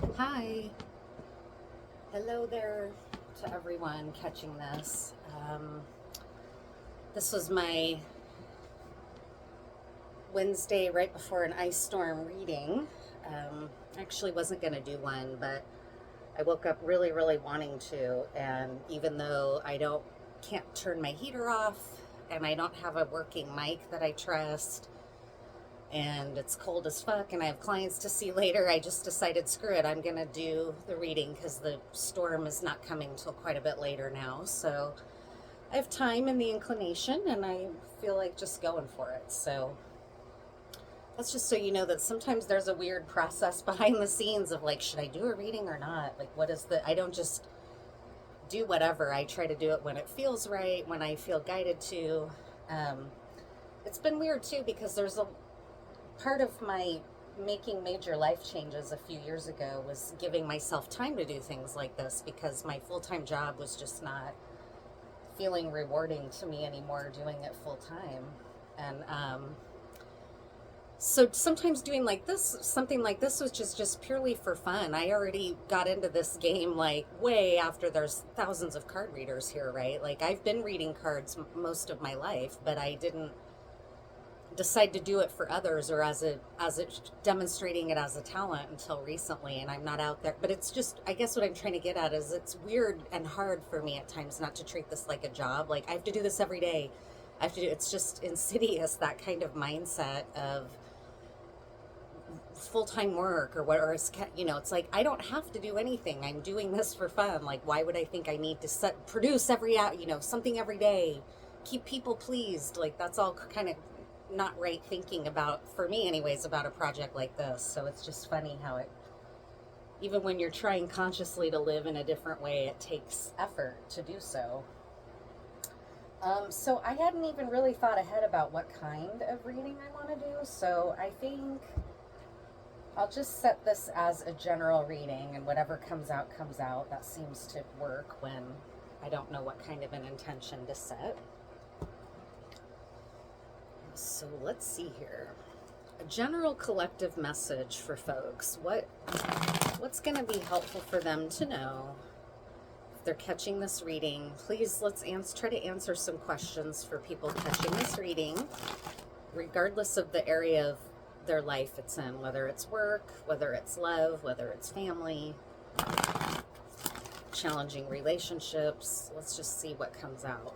Hi. Hello there to everyone catching this. This was my Wednesday right before an ice storm reading. I actually wasn't going to do one, but I woke up really, really wanting to. And even though can't turn my heater off and I don't have a working mic that I trust, and it's cold as fuck and I have clients to see later, I just decided, screw it, I'm gonna do the reading because the storm is not coming till quite a bit later now. So I have time and the inclination and I feel like just going for it. So that's just so you know that sometimes there's a weird process behind the scenes of like, should I do a reading or not? Like, I don't just do whatever. I try to do it when it feels right, when I feel guided to. Um, it's been weird too because there's a part of my making major life changes a few years ago was giving myself time to do things like this because my full-time job was just not feeling rewarding to me anymore doing it full time. And so sometimes doing like this, something like this, was just purely for fun. I already got into this game like way after there's thousands of card readers here, right? Like I've been reading cards most of my life, but I didn't decide to do it for others or as a demonstrating it as a talent until recently. And I'm not out there, but it's just, I guess what I'm trying to get at is it's weird and hard for me at times not to treat this like a job. Like I have to do this every day. I have to do, it's just insidious, that kind of mindset of full-time work or what, or it's, it's like I don't have to do anything. I'm doing this for fun. Like why would I think I need to produce something every day, keep people pleased? Like that's all kind of not right thinking about, for me anyways, about a project like this. So it's just funny how it, even when you're trying consciously to live in a different way, it takes effort to do so. So I hadn't even really thought ahead about what kind of reading I want to do, so I think I'll just set this as a general reading, and whatever comes out comes out. That seems to work when I don't know what kind of an intention to set. So let's see here. A general collective message for folks. What's going to be helpful for them to know if they're catching this reading? Please try to answer some questions for people catching this reading, regardless of the area of their life it's in, whether it's work, whether it's love, whether it's family, challenging relationships. Let's just see what comes out.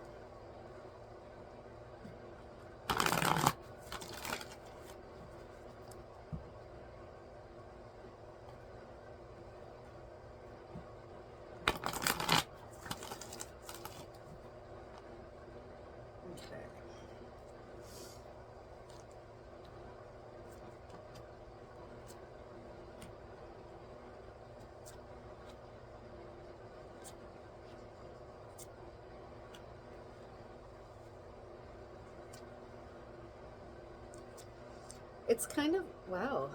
It's kind of, wow.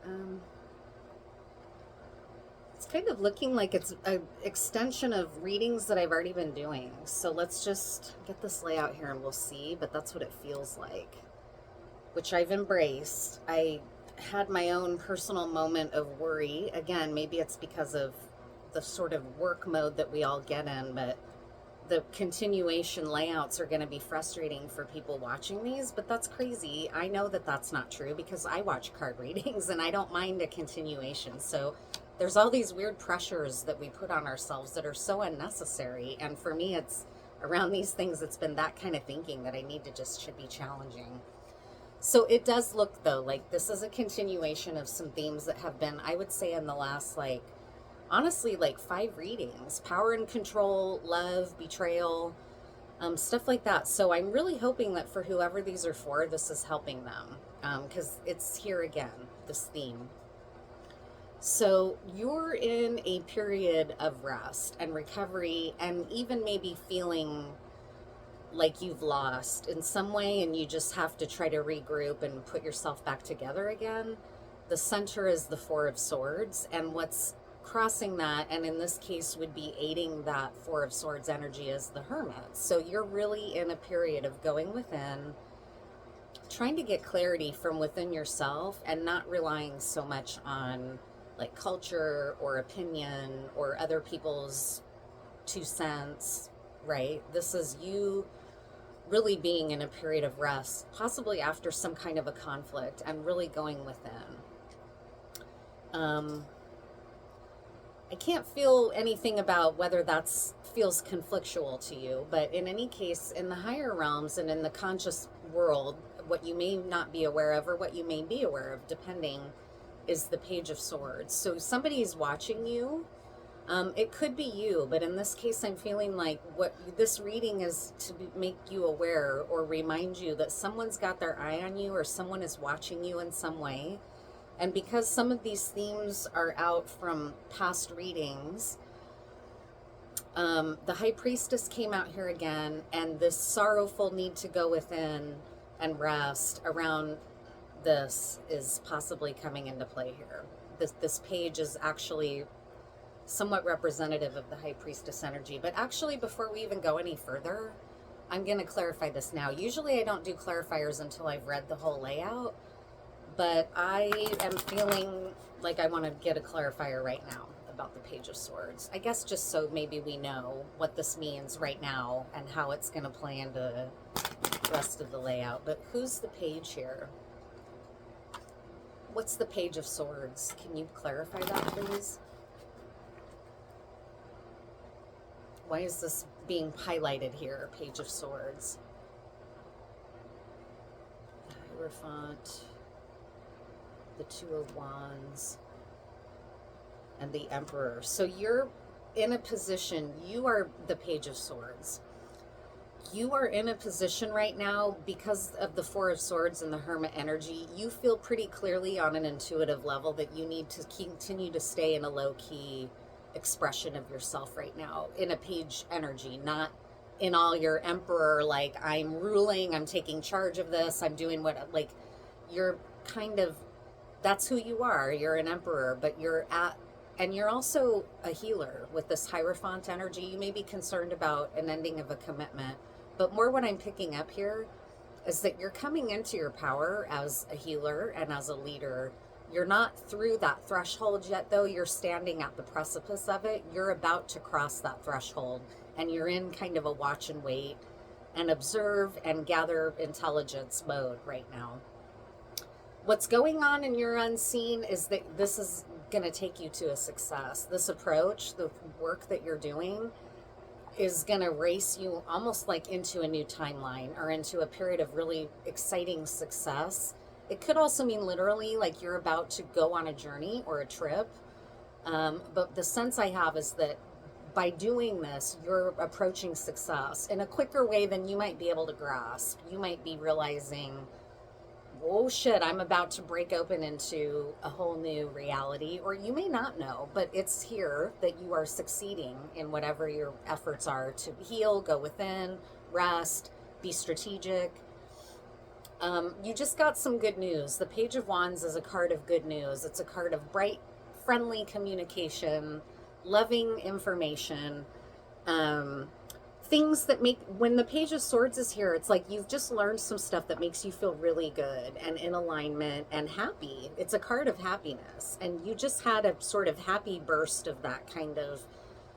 Um, it's kind of looking like it's an extension of readings that I've already been doing. So let's just get this layout here and we'll see, but that's what it feels like, which I've embraced. I had my own personal moment of worry. Again, maybe it's because of the sort of work mode that we all get in, but the continuation layouts are going to be frustrating for people watching these, but that's crazy. I know that that's not true because I watch card readings and I don't mind a continuation. So there's all these weird pressures that we put on ourselves that are so unnecessary. And for me, it's around these things, it's been that kind of thinking that I need to just should be challenging. So it does look though like this is a continuation of some themes that have been, I would say, in the last honestly, 5 readings: power and control, love, betrayal, stuff like that. So I'm really hoping that for whoever these are for, this is helping them, because it's here again, this theme. So you're in a period of rest and recovery, and even maybe feeling like you've lost in some way and you just have to try to regroup and put yourself back together again. The center is the Four of Swords, and what's crossing that, and in this case would be aiding that Four of Swords energy, is the Hermit. So you're really in a period of going within, trying to get clarity from within yourself and not relying so much on like culture or opinion or other people's 2 cents, right? This is you really being in a period of rest, possibly after some kind of a conflict, and really going within. I can't feel anything about whether that's feels conflictual to you, but in any case, in the higher realms and in the conscious world, what you may not be aware of or what you may be aware of, depending, is the Page of Swords. So somebody's watching you. It could be you, but in this case, I'm feeling like what this reading is to make you aware or remind you that someone's got their eye on you or someone is watching you in some way. And because some of these themes are out from past readings, the High Priestess came out here again, and this sorrowful need to go within and rest around this is possibly coming into play here. This page is actually somewhat representative of the High Priestess energy. But actually, before we even go any further, I'm going to clarify this now. Usually I don't do clarifiers until I've read the whole layout, but I am feeling like I want to get a clarifier right now about the Page of Swords. I guess just so maybe we know what this means right now and how it's going to play into the rest of the layout. But who's the page here? What's the Page of Swords? Can you clarify that, please? Why is this being highlighted here, Page of Swords? The Hierophant, the Two of Wands, and the Emperor. So you're in a position, you are the Page of Swords. You are in a position right now because of the Four of Swords and the Hermit energy. You feel pretty clearly on an intuitive level that you need to continue to stay in a low-key expression of yourself right now, in a page energy, not in all your emperor, like I'm ruling, I'm taking charge of this, I'm doing what, like you're kind of, that's who you are. You're an emperor, but you're at, and you're also a healer with this Hierophant energy. You may be concerned about an ending of a commitment, but more what I'm picking up here is that you're coming into your power as a healer and as a leader. You're not through that threshold yet, though. You're standing at the precipice of it. You're about to cross that threshold, and you're in kind of a watch and wait and observe and gather intelligence mode right now. What's going on in your unseen is that this is going to take you to a success. This approach, the work that you're doing, is going to race you almost like into a new timeline or into a period of really exciting success. It could also mean literally like you're about to go on a journey or a trip. But the sense I have is that by doing this, you're approaching success in a quicker way than you might be able to grasp. You might be realizing, oh shit, I'm about to break open into a whole new reality. Or you may not know, but it's here that you are succeeding in whatever your efforts are to heal, go within, rest, be strategic. You just got some good news. The Page of Wands is a card of good news. It's a card of bright, friendly communication, loving information, things that make, when the Page of Swords is here, it's like you've just learned some stuff that makes you feel really good and in alignment and happy. It's a card of happiness, and you just had a sort of happy burst of that kind of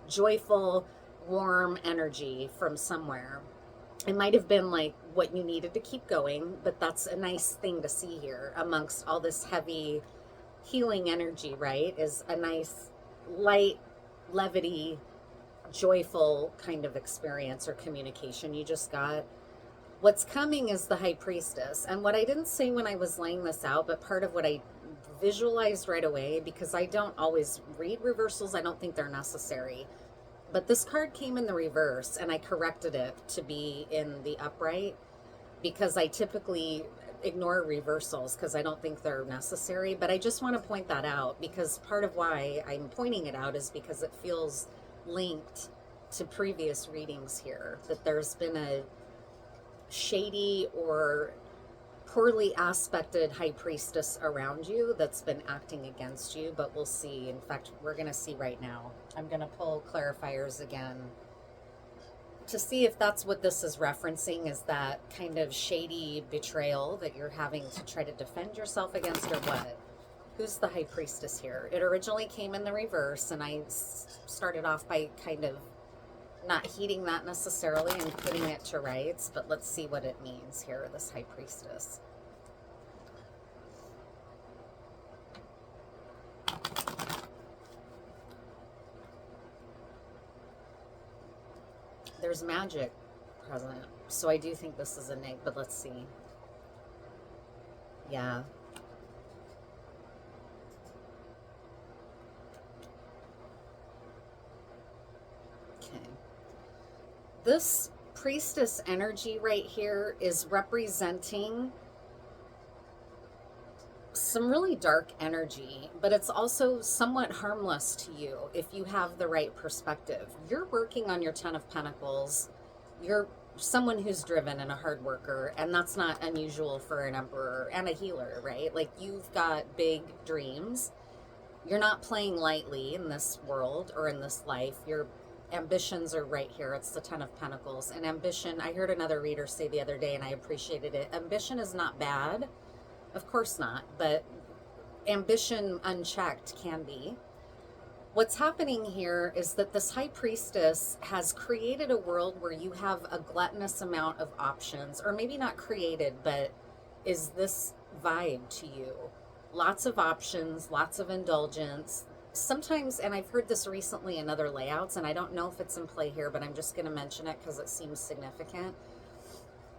joyful, warm energy from somewhere. It might have been like what you needed to keep going, but that's a nice thing to see here amongst all this heavy healing energy, right? Is a nice light, levity, joyful kind of experience or communication you just got. What's coming is the High Priestess. And what I didn't say when I was laying this out, but part of what I visualized right away, because I don't always read reversals, I don't think they're necessary. But this card came in the reverse, and I corrected it to be in the upright because I typically ignore reversals because I don't think they're necessary. But I just want to point that out because part of why I'm pointing it out is because it feels linked to previous readings here, that there's been a shady or poorly aspected High Priestess around you that's been acting against you, but we'll see. In fact, we're going to see right now. I'm going to pull clarifiers again to see if that's what this is referencing, is that kind of shady betrayal that you're having to try to defend yourself against, or what. Who's the High Priestess here? It originally came in the reverse, and I started off by kind of not heeding that necessarily and putting it to rights, but let's see what it means here, this High Priestess. There's magic present, so I do think this is a neg, but let's see. Yeah. Okay. This priestess energy right here is representing some really dark energy, but it's also somewhat harmless to you if you have the right perspective. You're working on your Ten of Pentacles. You're someone who's driven and a hard worker, and that's not unusual for an emperor and a healer, right? Like, you've got big dreams. You're not playing lightly in this world or in this life. Your ambitions are right here. It's the Ten of Pentacles. And ambition, I heard another reader say the other day, and I appreciated it. Ambition is not bad. Of course not. But ambition unchecked can be. What's happening here is that this High Priestess has created a world where you have a gluttonous amount of options, or maybe not created, but is this vibe to you? Lots of options, lots of indulgence. Sometimes, and I've heard this recently in other layouts, and I don't know if it's in play here, but I'm just going to mention it because it seems significant.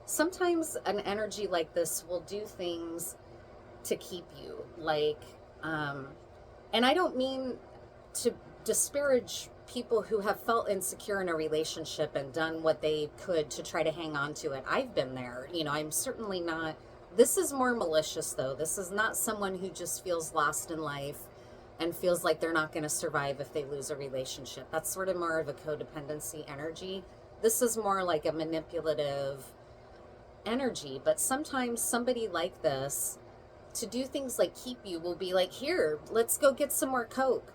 Sometimes an energy like this will do things to keep you, like, and I don't mean to disparage people who have felt insecure in a relationship and done what they could to try to hang on to it. I've been there. You know, I'm certainly not. This is more malicious, though. This is not someone who just feels lost in life and feels like they're not going to survive if they lose a relationship. That's sort of more of a codependency energy. This is more like a manipulative energy. But sometimes somebody like this, to do things like keep you, will be like, here, let's go get some more Coke.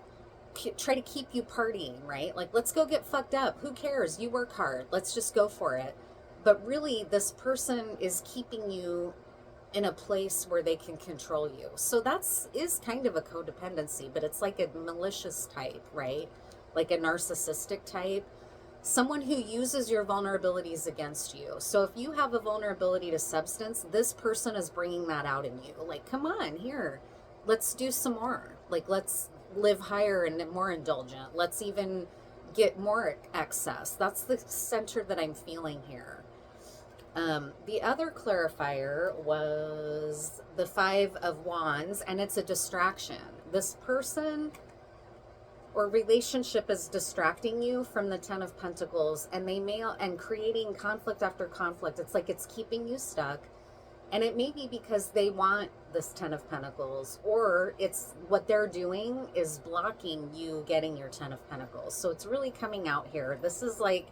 Try to keep you partying, right? Like, let's go get fucked up. Who cares? You work hard. Let's just go for it. But really, this person is keeping you in a place where they can control you. So is kind of a codependency, but it's like a malicious type, right? Like a narcissistic type. Someone who uses your vulnerabilities against you. So if you have a vulnerability to substance, this person is bringing that out in you. Like, come on, here, let's do some more. Like, let's live higher and more indulgent. Let's even get more excess. That's the center that I'm feeling here. The other clarifier was the Five of Wands, and it's a distraction. This person or relationship is distracting you from the Ten of Pentacles, and and creating conflict after conflict. It's like it's keeping you stuck. And it may be because they want this Ten of Pentacles, or it's what they're doing is blocking you getting your Ten of Pentacles. So it's really coming out here. This is like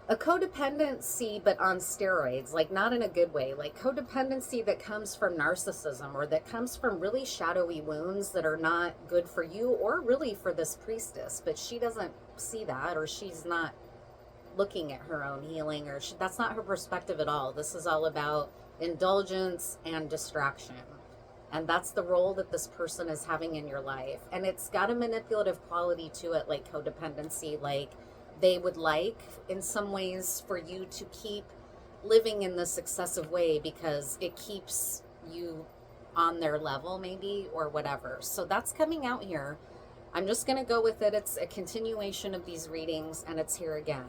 a codependency, but on steroids, like not in a good way, like codependency that comes from narcissism or that comes from really shadowy wounds that are not good for you or really for this priestess, but she doesn't see that, or she's not looking at her own healing, or that's not her perspective at all. This is all about indulgence and distraction. And that's the role that this person is having in your life. And it's got a manipulative quality to it, like codependency, like they would like in some ways for you to keep living in this excessive way because it keeps you on their level maybe, or whatever. So that's coming out here. I'm just going to go with it. It's a continuation of these readings, and it's here again.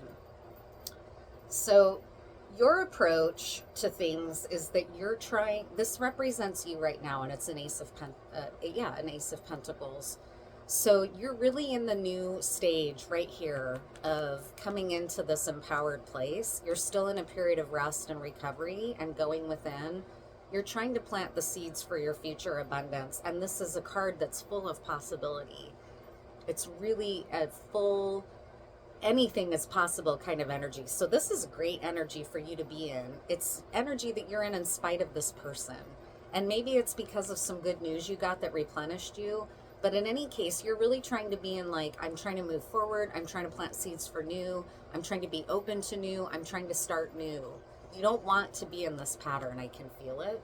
So your approach to things is that you're trying, this represents you right now, and it's an Ace of Pentacles. So you're really in the new stage right here of coming into this empowered place. You're still in a period of rest and recovery and going within. You're trying to plant the seeds for your future abundance. And this is a card that's full of possibility. It's really a full, anything is possible kind of energy. So this is great energy for you to be in. It's energy that you're in spite of this person. And maybe it's because of some good news you got that replenished you. But in any case, you're really trying to be in like, I'm trying to move forward. I'm trying to plant seeds for new. I'm trying to be open to new. I'm trying to start new. You don't want to be in this pattern. I can feel it.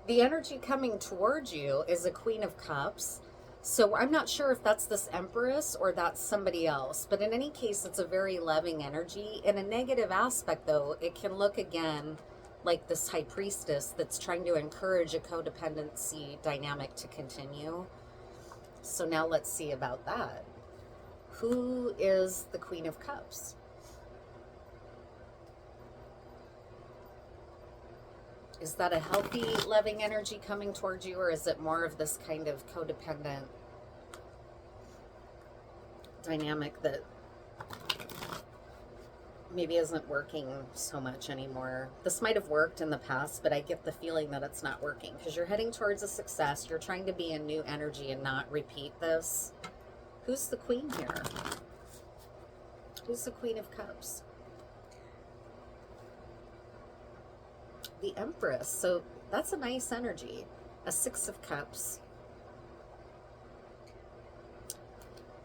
The energy coming towards you is a Queen of Cups. So I'm not sure if that's this Empress or that's somebody else. But in any case, it's a very loving energy. In a negative aspect, though, it can look again like this High Priestess that's trying to encourage a codependency dynamic to continue. So now let's see about that. Who is the Queen of Cups? Is that a healthy, loving energy coming towards you, or is it more of this kind of codependent dynamic that maybe isn't working so much anymore? This might have worked in the past, but I get the feeling that it's not working because you're heading towards a success. You're trying to be in new energy and not repeat this. Who's the Queen here? Who's the Queen of Cups? The Empress. So that's a nice energy. A Six of Cups.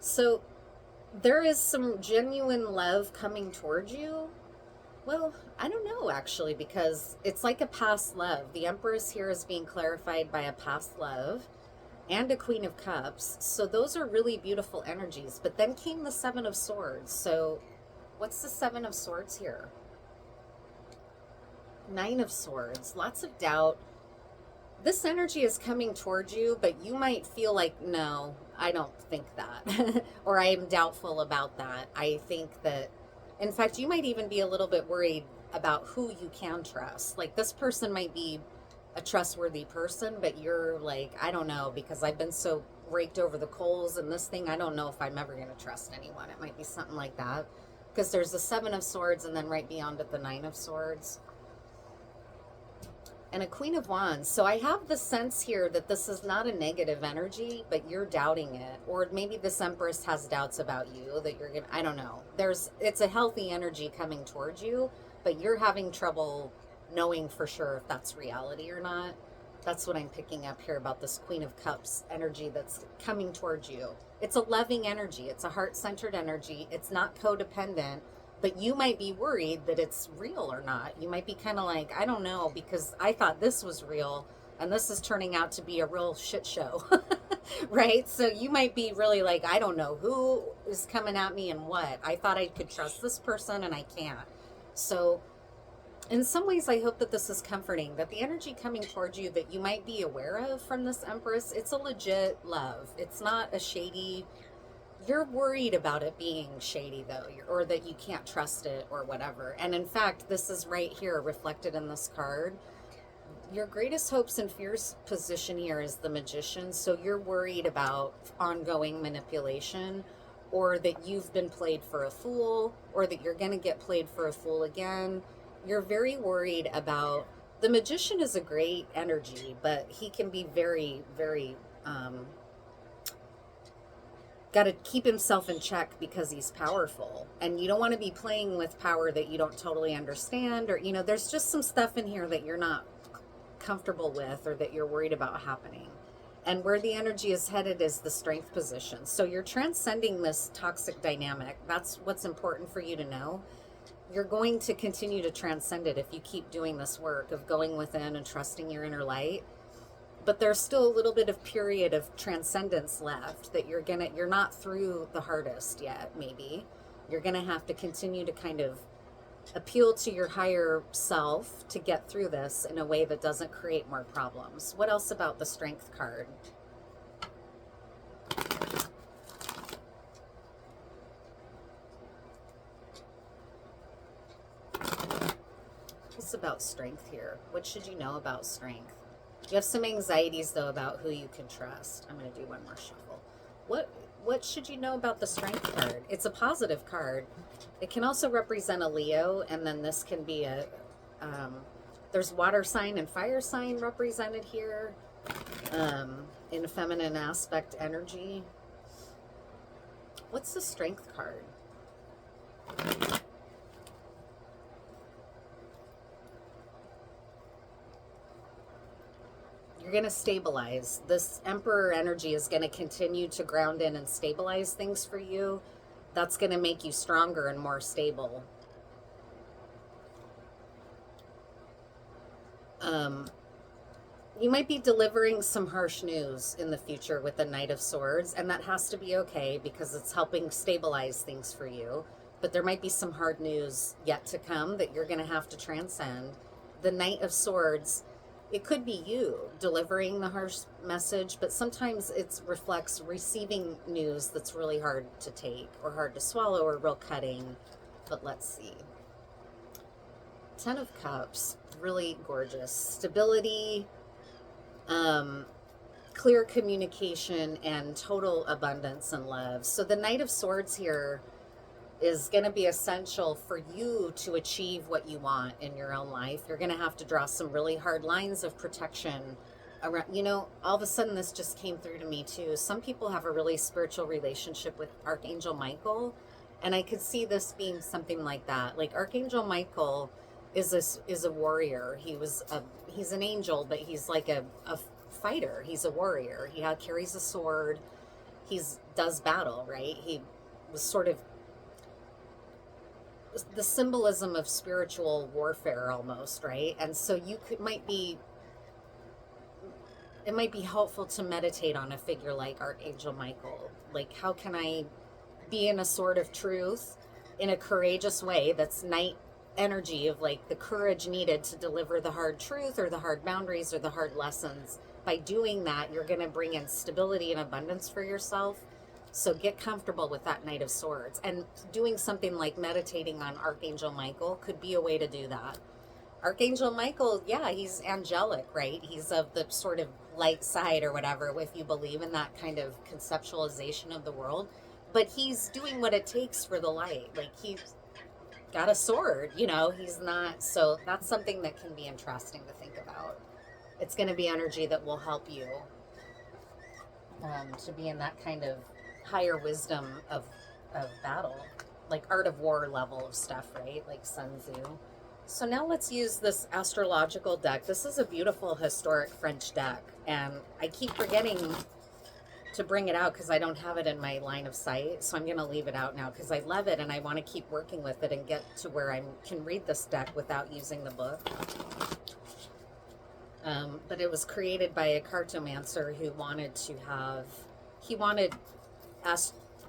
So there is some genuine love coming towards you. Well, I don't know actually, because it's like a past love. The Empress here is being clarified by a past love and a Queen of Cups. So those are really beautiful energies. But then came the Seven of Swords. So what's the Seven of Swords here? Nine of Swords. Lots of doubt. This energy is coming towards you, but you might feel like, no, I don't think that. Or I am doubtful about that. I think that, in fact, you might even be a little bit worried about who you can trust. Like, this person might be a trustworthy person, but you're like, I don't know, because I've been so raked over the coals in this thing, I don't know if I'm ever going to trust anyone. It might be something like that. Because there's the Seven of Swords, and then right beyond it, the Nine of Swords. And a Queen of Wands. So I have the sense here that this is not a negative energy, but you're doubting it. Or maybe this Empress has doubts about you that you're going to, I don't know. It's a healthy energy coming towards you, but you're having trouble knowing for sure if that's reality or not. That's what I'm picking up here about this Queen of Cups energy that's coming towards you. It's a loving energy. It's a heart-centered energy. It's not codependent. But you might be worried that it's real or not. You might be kind of like, I don't know, because I thought this was real, and this is turning out to be a real shit show, right? So you might be really like, I don't know who is coming at me and what. I thought I could trust this person, and I can't. So in some ways, I hope that this is comforting, that the energy coming towards you that you might be aware of from this Empress, it's a legit love. It's not a shady. You're worried about it being shady, though, or that you can't trust it or whatever. And in fact, this is right here reflected in this card. Your greatest hopes and fears position here is the Magician. So you're worried about ongoing manipulation, or that you've been played for a fool, or that you're going to get played for a fool again. You're very worried about, the Magician is a great energy, but he can be very, very, got to keep himself in check because he's powerful, and you don't want to be playing with power that you don't totally understand, or there's just some stuff in here that you're not comfortable with or that you're worried about happening. And where the energy is headed is the Strength position. So you're transcending this toxic dynamic. That's what's important for you to know. You're going to continue to transcend it if you keep doing this work of going within and trusting your inner light. But there's still a little bit of period of transcendence left that you're not through the hardest yet. Maybe you're gonna have to continue to kind of appeal to your higher self to get through this in a way that doesn't create more problems. What else about the Strength card? What's about Strength here? What should you know about Strength? You have some anxieties, though, about who you can trust. I'm going to do one more shuffle. What should you know about the Strength card? It's a positive card. It can also represent a Leo, and then this can be a, there's water sign and fire sign represented here, in feminine aspect energy. What's the Strength card? You're going to stabilize. This Emperor energy is going to continue to ground in and stabilize things for you. That's going to make you stronger and more stable. You might be delivering some harsh news in the future with the Knight of Swords, and that has to be okay because it's helping stabilize things for you. But there might be some hard news yet to come that you're going to have to transcend. The Knight of Swords, it could be you delivering the harsh message, but sometimes it reflects receiving news that's really hard to take or hard to swallow or real cutting. But let's see. Ten of Cups, really gorgeous. Stability, clear communication, and total abundance and love. So the Knight of Swords here is going to be essential for you to achieve what you want in your own life. You're going to have to draw some really hard lines of protection around, all of a sudden this just came through to me too. Some people have a really spiritual relationship with Archangel Michael, and I could see this being something like that. Like Archangel Michael is a warrior. He's an angel, but he's like a fighter. He's a warrior. He carries a sword. Does battle, right? He was sort of the symbolism of spiritual warfare almost, right? And so it might be helpful to meditate on a figure like Archangel Michael. Like, how can I be in a sword of truth in a courageous way that's knight energy of like the courage needed to deliver the hard truth or the hard boundaries or the hard lessons. By doing that, you're going to bring in stability and abundance for yourself. So get comfortable with that Knight of Swords. And doing something like meditating on Archangel Michael could be a way to do that. Archangel Michael, yeah, he's angelic, right? He's of the sort of light side or whatever, if you believe in that kind of conceptualization of the world. But he's doing what it takes for the light. Like, he's got a sword, he's not. So that's something that can be interesting to think about. It's going to be energy that will help you to be in that kind of higher wisdom of battle, like art of war level of stuff, right? Like Sun Tzu. So now let's use this astrological deck. This is a beautiful historic French deck, and I keep forgetting to bring it out because I don't have it in my line of sight. So I'm going to leave it out now because I love it and I want to keep working with it and get to where I can read this deck without using the book. But it was created by a cartomancer who wanted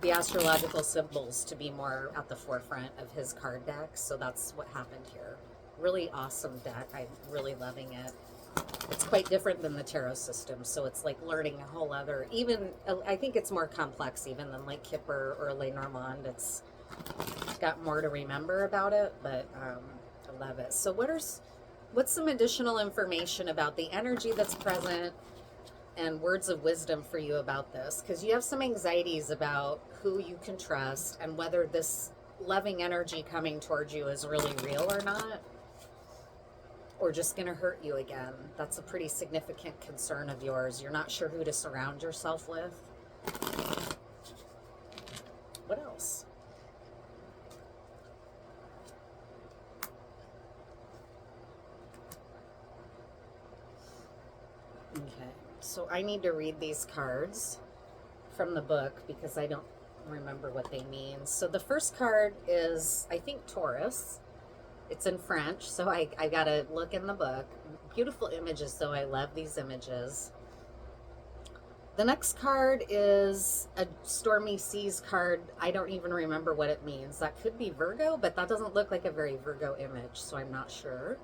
the astrological symbols to be more at the forefront of his card deck. So that's what happened here. Really awesome deck. I'm really loving it. It's quite different than the tarot system, so it's like learning a whole other, I think it's more complex even than like Kipper or Lenormand. It's got more to remember about it, but I love it. So what's some additional information about the energy that's present and words of wisdom for you about this? Because you have some anxieties about who you can trust and whether this loving energy coming towards you is really real or not, or just going to hurt you again. That's a pretty significant concern of yours. You're not sure who to surround yourself with. What else? Okay, so I need to read these cards from the book because I don't remember what they mean. So the first card is, I think, Taurus. It's in French, so I got to look in the book. Beautiful images, though. I love these images. The next card is a Stormy Seas card. I don't even remember what it means. That could be Virgo, but that doesn't look like a very Virgo image, so I'm not sure.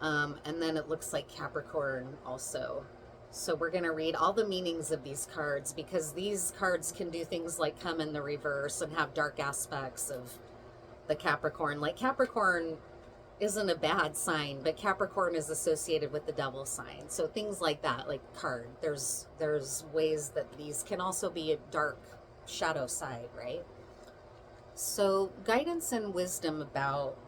And then it looks like Capricorn also. So we're going to read all the meanings of these cards because these cards can do things like come in the reverse and have dark aspects of the Capricorn. Like Capricorn isn't a bad sign, but Capricorn is associated with the devil sign. So things like that, like card, there's ways that these can also be a dark shadow side, right? So guidance and wisdom about,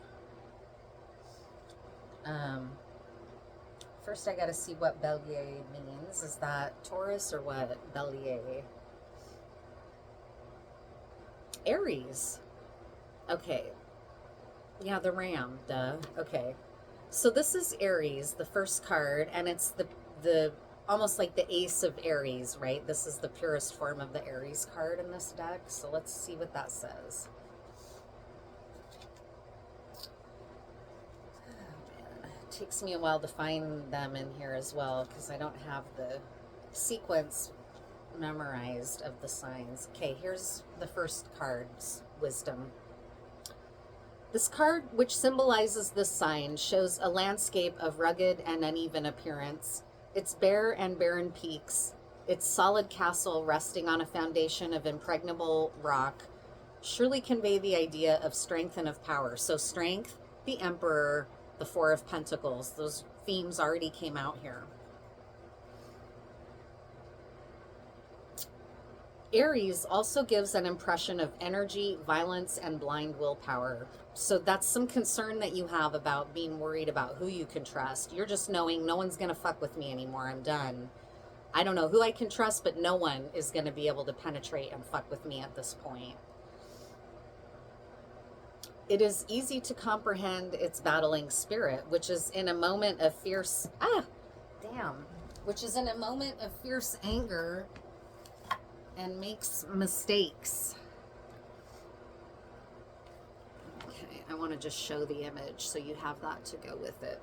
first I got to see what Bélier means. Is that Taurus or what? Bélier. Aries. Okay. Yeah, the ram, duh. Okay. So this is Aries, the first card, and it's the almost like the ace of Aries, right? This is the purest form of the Aries card in this deck. So let's see what that says. Oh, man. takes me a while to find them in here as well because I don't have the sequence memorized of the signs. Okay, here's the first card's wisdom. This card, which symbolizes this sign, shows a landscape of rugged and uneven appearance. Its bare and barren peaks, its solid castle resting on a foundation of impregnable rock, surely convey the idea of strength and of power. So strength, the Emperor, the Four of Pentacles, those themes already came out here. Aries also gives an impression of energy, violence, and blind willpower. So that's some concern that you have about being worried about who you can trust. You're just knowing no one's going to fuck with me anymore. I'm done. I don't know who I can trust, but no one is going to be able to penetrate and fuck with me at this point. It is easy to comprehend its battling spirit, which is in a moment of fierce, which is in a moment of fierce anger and makes mistakes. Okay, I want to just show the image so you have that to go with it.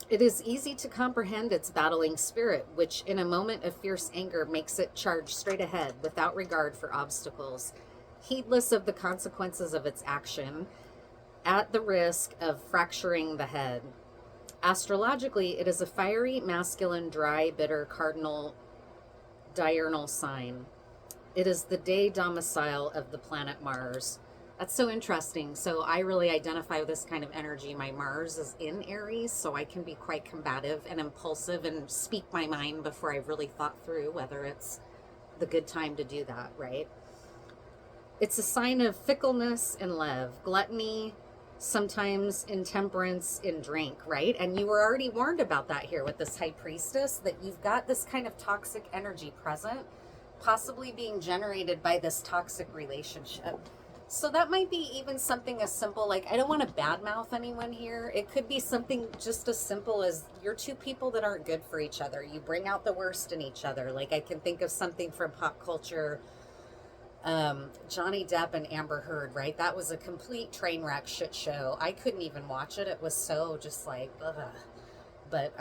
It is easy to comprehend its battling spirit, which in a moment of fierce anger makes it charge straight ahead without regard for obstacles, heedless of the consequences of its action, at the risk of fracturing the head. Astrologically, it is a fiery, masculine, dry, bitter, cardinal, diurnal sign. It is the day domicile of the planet Mars. That's so interesting. So I really identify with this kind of energy. My Mars is in Aries, so I can be quite combative and impulsive and speak my mind before I've really thought through whether it's the good time to do that, right? It's a sign of fickleness in love, gluttony, sometimes intemperance in drink, right? And you were already warned about that here with this High Priestess, that you've got this kind of toxic energy present, possibly being generated by this toxic relationship. So that might be even something as simple, like, I don't want to badmouth anyone here. It could be something just as simple as you're two people that aren't good for each other. You bring out the worst in each other. Like, I can think of something from pop culture, Johnny Depp and Amber Heard, right? That was a complete train wreck shit show. I couldn't even watch it. It was so just like, ugh. But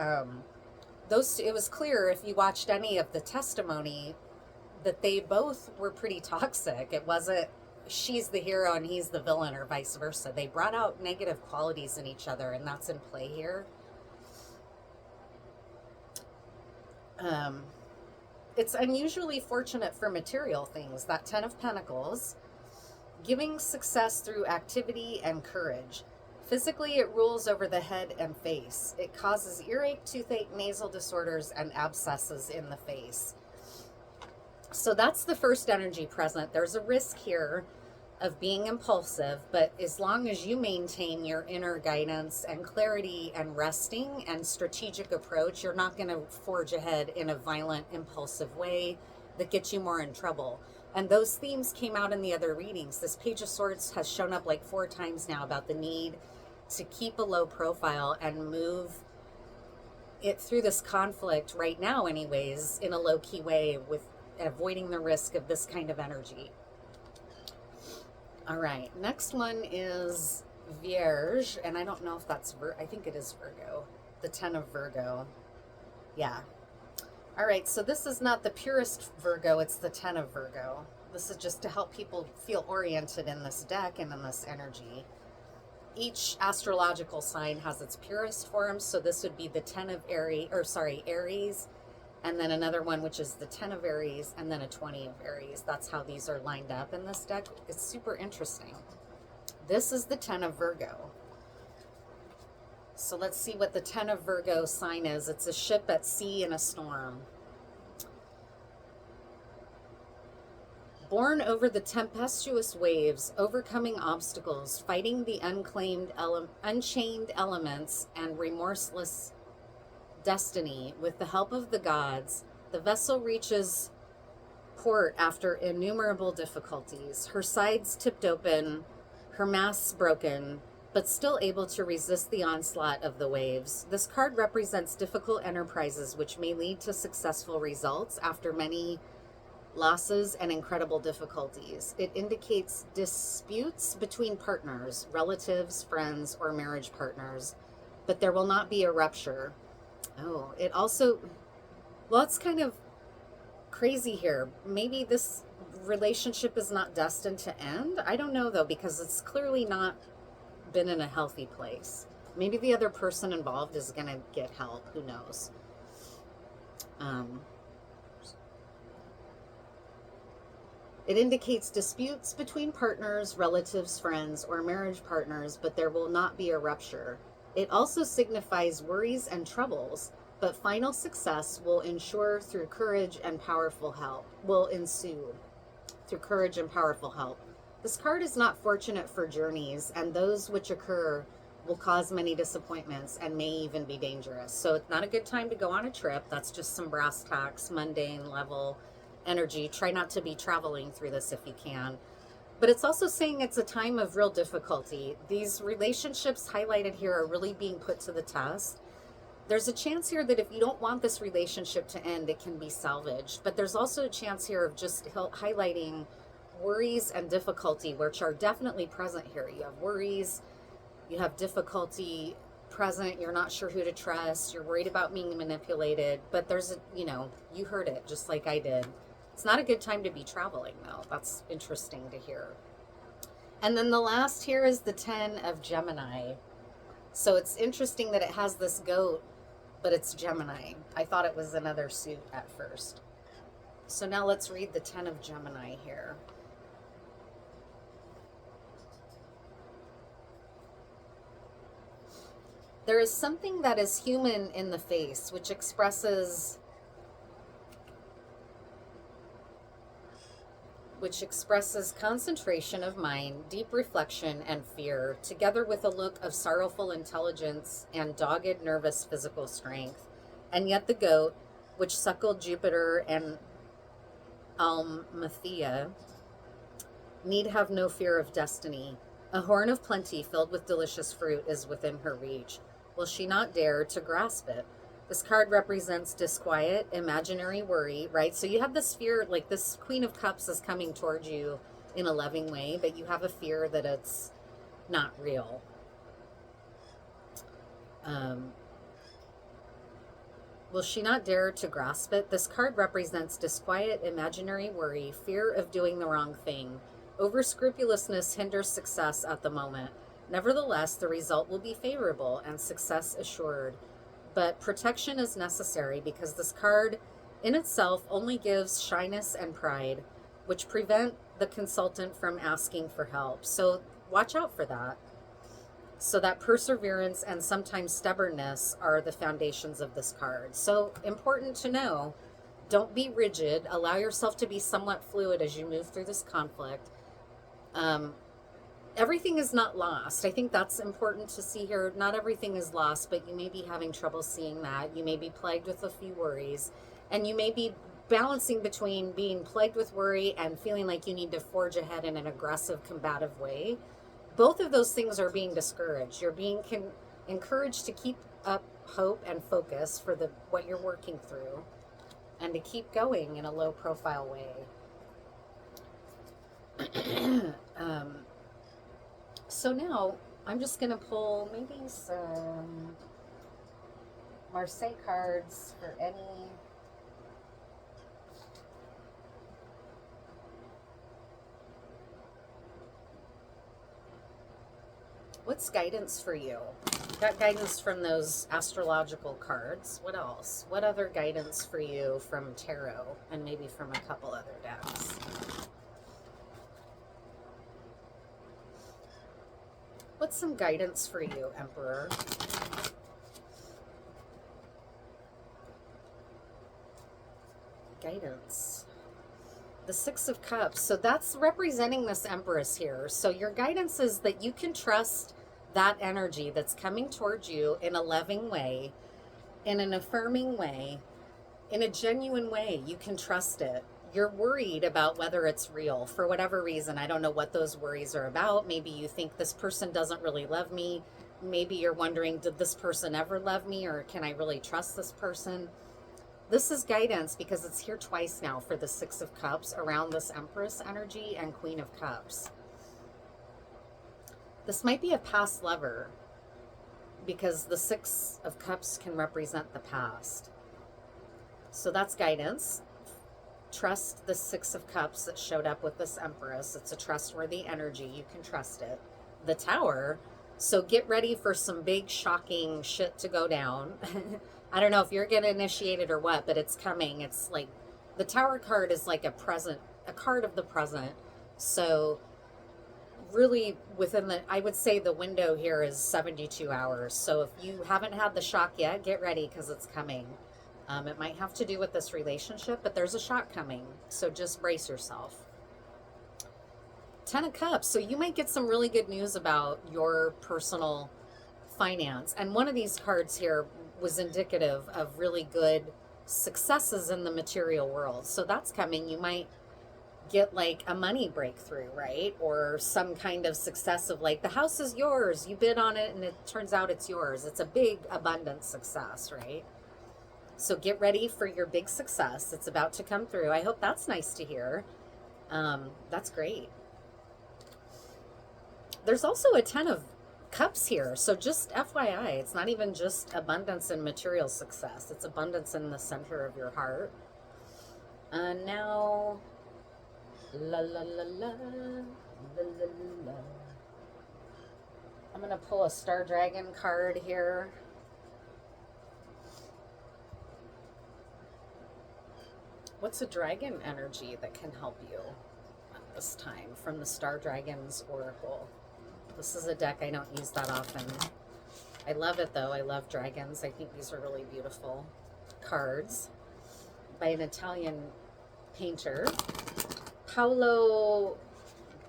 it was clear if you watched any of the testimony that they both were pretty toxic. It wasn't she's the hero and he's the villain or vice versa. They brought out negative qualities in each other, and that's in play here. It's unusually fortunate for material things, that 10 of Pentacles, giving success through activity and courage. Physically, it rules over the head and face. It causes earache, toothache, nasal disorders, and abscesses in the face. So that's the first energy present. There's a risk here of being impulsive, but as long as you maintain your inner guidance and clarity and resting and strategic approach, you're not going to forge ahead in a violent, impulsive way that gets you more in trouble. And those themes came out in the other readings. This Page of Swords has shown up like 4 times now about the need to keep a low profile and move it through this conflict right now anyways in a low-key way with avoiding the risk of this kind of energy. All right, next one is Vierge, and I don't know if that's I think it is Virgo, the 10 of Virgo. Yeah. All right, so this is not the purest Virgo, it's the 10 of Virgo. This is just to help people feel oriented in this deck and in this energy. Each astrological sign has its purest form, so this would be the 10 of Aries, and then another one, which is the 10 of Aries, and then a 20 of Aries. That's how these are lined up in this deck. It's super interesting. This is the 10 of Virgo. So let's see what the 10 of Virgo sign is. It's a ship at sea in a storm. Borne over the tempestuous waves, overcoming obstacles, fighting the unchained elements, and remorseless destiny, with the help of the gods, the vessel reaches port after innumerable difficulties, her sides tipped open, her masts broken, but still able to resist the onslaught of the waves. This card represents difficult enterprises which may lead to successful results after many losses, and incredible difficulties. It indicates disputes between partners, relatives, friends, or marriage partners, but there will not be a rupture. Oh, it also, well, it's kind of crazy here. Maybe this relationship is not destined to end. I don't know though, because it's clearly not been in a healthy place. Maybe the other person involved is going to get help. Who knows? Um, it indicates disputes between partners, relatives, friends, or marriage partners, but there will not be a rupture. It also signifies worries and troubles, but final success will ensure through courage and powerful help, will ensue through courage and powerful help. This card is not fortunate for journeys, and those which occur will cause many disappointments and may even be dangerous. So it's not a good time to go on a trip. That's just some brass tacks, mundane level energy. Try not to be traveling through this if you can. But it's also saying it's a time of real difficulty. These relationships highlighted here are really being put to the test. There's a chance here that if you don't want this relationship to end, it can be salvaged. But there's also a chance here of just highlighting worries and difficulty, which are definitely present here. You have worries, you have difficulty present, you're not sure who to trust, you're worried about being manipulated, but there's a, you heard it just like I did. It's not a good time to be traveling though. That's interesting to hear. And then the last here is the 10 of Gemini. So it's interesting that it has this goat, but it's Gemini. I thought it was another suit at first. So now let's read the 10 of Gemini here. There is something that is human in the face, which expresses concentration of mind, deep reflection, and fear, together with a look of sorrowful intelligence and dogged, nervous physical strength. And yet the goat, which suckled Jupiter and Almathea, need have no fear of destiny. A horn of plenty filled with delicious fruit is within her reach. Will she not dare to grasp it? This card represents disquiet, imaginary worry, right? So you have this fear, like this Queen of Cups is coming towards you in a loving way, but you have a fear that it's not real. Will she not dare to grasp it? This card represents disquiet, imaginary worry, fear of doing the wrong thing. Over-scrupulousness hinders success at the moment. Nevertheless, the result will be favorable and success assured. But protection is necessary because this card in itself only gives shyness and pride, which prevent the consultant from asking for help. So watch out for that. So that perseverance and sometimes stubbornness are the foundations of this card. So important to know, don't be rigid. Allow yourself to be somewhat fluid as you move through this conflict. Everything is not lost. I think that's important to see here. Not everything is lost, but you may be having trouble seeing that. You may be plagued with a few worries, and you may be balancing between being plagued with worry and feeling like you need to forge ahead in an aggressive, combative way. Both of those things are being discouraged. You're being encouraged to keep up hope and focus for what you're working through, and to keep going in a low profile way. So now I'm just going to pull maybe some Marseille cards for any what's guidance for you? Got guidance from those astrological cards. What else? What other guidance for you from tarot and maybe from a couple other decks? What's some guidance for you, Emperor? Guidance. The Six of Cups. So that's representing this Empress here. So your guidance is that you can trust that energy that's coming towards you in a loving way, in an affirming way, in a genuine way. You can trust it. You're worried about whether it's real for whatever reason. I don't know what those worries are about. Maybe you think this person doesn't really love me. Maybe you're wondering, did this person ever love me, or can I really trust this person? This is guidance because it's here twice now for the Six of Cups around this Empress energy and Queen of Cups. This might be a past lover because the Six of Cups can represent the past. So that's guidance. Trust the Six of Cups that showed up with this Empress. It's a trustworthy energy. You can trust it. The Tower. So get ready for some big, shocking shit to go down. I don't know if you're getting initiated or what, but it's coming. It's like the Tower card is like a card of the present. So really within I would say the window here is 72 hours. So if you haven't had the shock yet, get ready because it's coming. It might have to do with this relationship, but there's a shock coming. So just brace yourself. 10 of Cups. So you might get some really good news about your personal finance. And one of these cards here was indicative of really good successes in the material world. So that's coming. You might get like a money breakthrough, right? Or some kind of success of like, the house is yours. You bid on it and it turns out it's yours. It's a big abundant success, right? So get ready for your big success. It's about to come through. I hope that's nice to hear. That's great. There's also a 10 of Cups here. So just FYI, it's not even just abundance and material success. It's abundance in the center of your heart. Now, la la la la, la la la. I'm going to pull a Star Dragon card here. What's a dragon energy that can help you at this time from the Star Dragon's Oracle? This is a deck I don't use that often. I love it though. I love dragons. I think these are really beautiful cards by an Italian painter. Paolo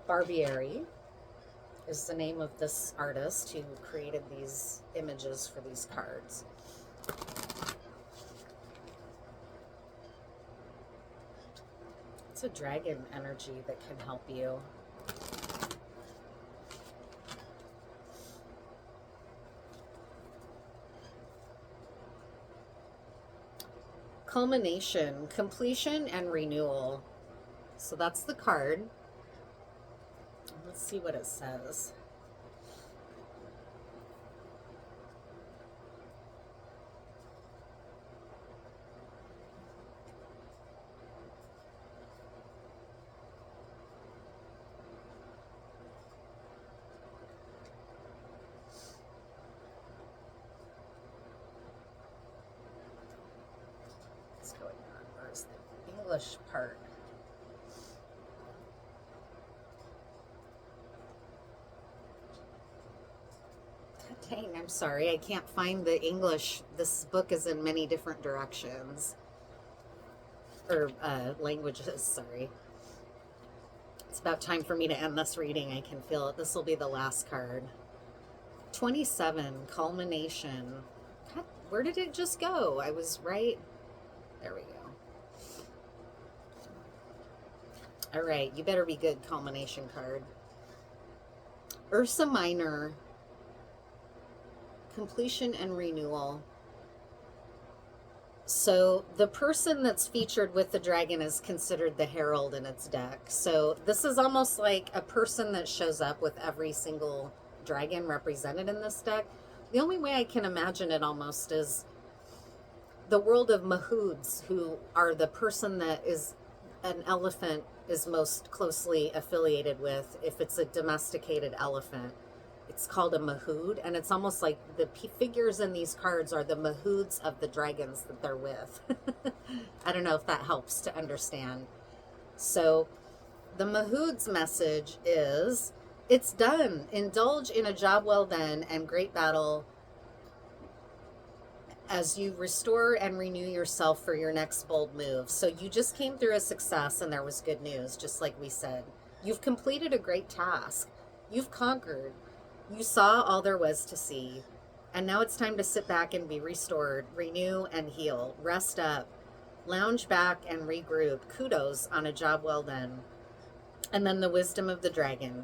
Barbieri is the name of this artist who created these images for these cards. It's a dragon energy that can help you. Culmination, completion, and renewal. So that's the card. Let's see what it says. What's going on? Where's the English part? Dang, I'm sorry. I can't find the English. This book is in many different directions. Or languages, sorry. It's about time for me to end this reading. I can feel it. This will be the last card. 27, culmination. God, where did it just go? I was right. There we go. All right, you better be good, culmination card. Ursa Minor. Completion and renewal. So the person that's featured with the dragon is considered the herald in its deck. So this is almost like a person that shows up with every single dragon represented in this deck. The only way I can imagine it almost is the world of mahouds, who are the person that is an elephant is most closely affiliated with. If it's a domesticated elephant, it's called a mahood, and it's almost like the figures in these cards are the mahouds of the dragons that they're with. I don't know if that helps to understand. So the mahood's message is, it's done. Indulge in a job well done and great battle as you restore and renew yourself for your next bold move. So you just came through a success and there was good news, just like we said. You've completed a great task. You've conquered. You saw all there was to see. And now it's time to sit back and be restored, renew and heal, rest up, lounge back and regroup. Kudos on a job well done. And then the wisdom of the dragon.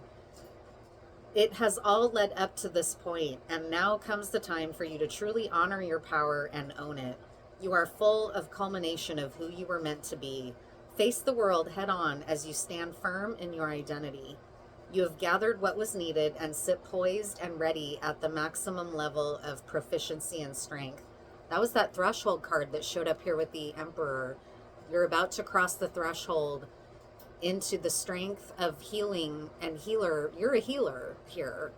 It has all led up to this point, and now comes the time for you to truly honor your power and own it. You are full of culmination of who you were meant to be. Face the world head on as you stand firm in your identity. You have gathered what was needed and sit poised and ready at the maximum level of proficiency and strength. That was that threshold card that showed up here with the Emperor. You're about to cross the threshold into the strength of healing and healer. You're a healer here.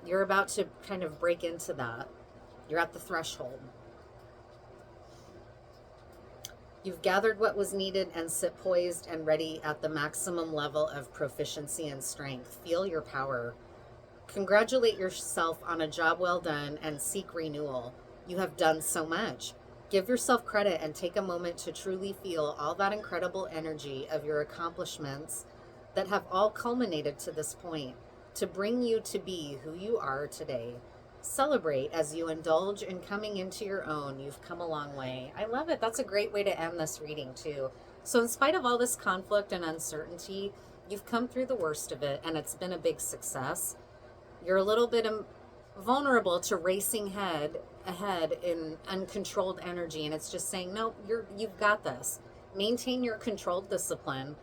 You're about to kind of break into that. You're at the threshold. You've gathered what was needed and sit poised and ready at the maximum level of proficiency and strength. Feel your power. Congratulate yourself on a job well done and seek renewal. You have done so much. Give yourself credit and take a moment to truly feel all that incredible energy of your accomplishments that have all culminated to this point to bring you to be who you are today. Celebrate as you indulge in coming into your own. You've come a long way. I love it. That's a great way to end this reading, too. So, in spite of all this conflict and uncertainty, you've come through the worst of it, and it's been a big success. You're a little bit vulnerable to racing ahead in uncontrolled energy, and it's just saying, no, you've got this. Maintain your controlled discipline.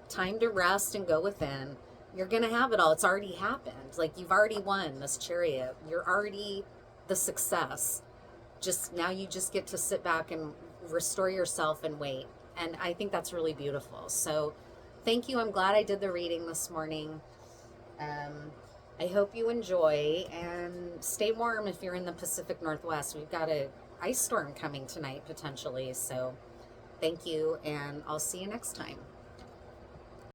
Time to rest and go within. You're going to have it all. It's already happened. Like, you've already won this chariot. You're already the success. Just now you just get to sit back and restore yourself and wait. And I think that's really beautiful. So thank you. I'm glad I did the reading this morning. I hope you enjoy, and stay warm if you're in the Pacific Northwest. We've got an ice storm coming tonight potentially. So thank you, and I'll see you next time.